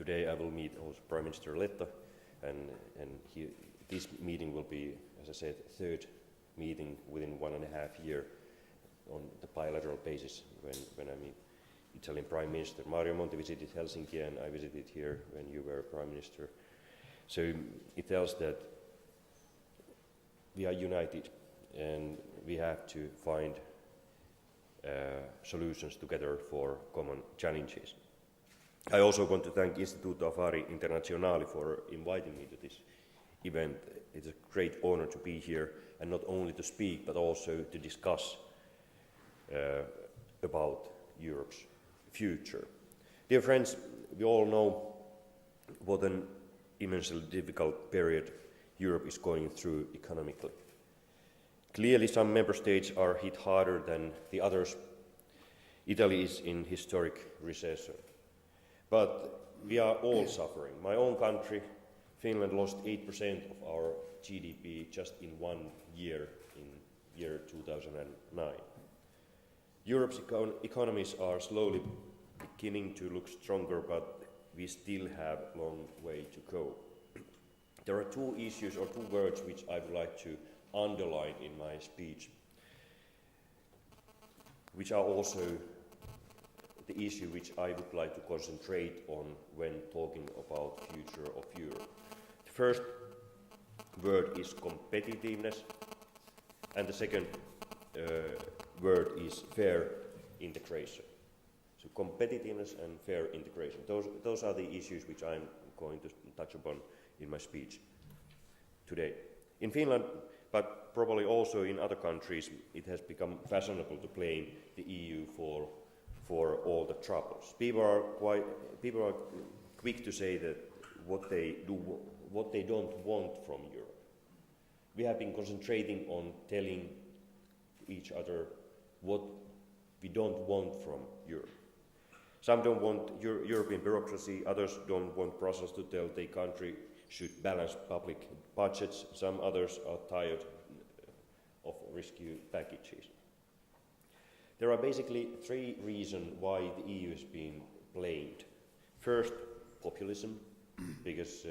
today I will meet also Prime Minister Letta, and this meeting will be, as I said, third meeting within 1.5 years on the bilateral basis when I meet Italian Prime Minister. Mario Monti visited Helsinki and I visited here when you were Prime Minister. So it tells that we are united and we have to find solutions together for common challenges. I also want to thank Istituto Affari Internazionali for inviting me to this event. It's a great honor to be here and not only to speak but also to discuss about Europe's future. Dear friends, we all know what an immensely difficult period Europe is going through economically. Clearly some member states are hit harder than the others. Italy is in historic recession. But we are all suffering. My own country, Finland, lost 8% of our GDP just in 1 year, in year 2009. Europe's economies are slowly beginning to look stronger, but we still have a long way to go. There are two issues or two words which I would like to underline in my speech, which are also the issue which I would like to concentrate on when talking about future of Europe. The first word is competitiveness, and the second word is fair integration. So competitiveness and fair integration. Those are the issues which I'm going to touch upon in my speech today. In Finland, but probably also in other countries, it has become fashionable to blame the EU for all the troubles. People are quick to say that what they don't want from Europe. We have been concentrating on telling each other what we don't want from Europe. Some don't want European bureaucracy, others don't want Brussels to tell their country should balance public budgets, some others are tired of rescue packages. There are basically three reasons why the EU is being blamed. First, populism, because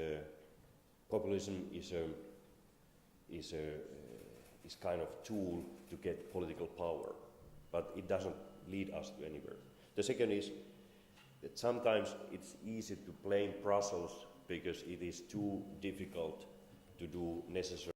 populism is kind of tool to get political power, but it doesn't lead us to anywhere. The second is that sometimes it's easy to blame Brussels because it is too difficult to do necessary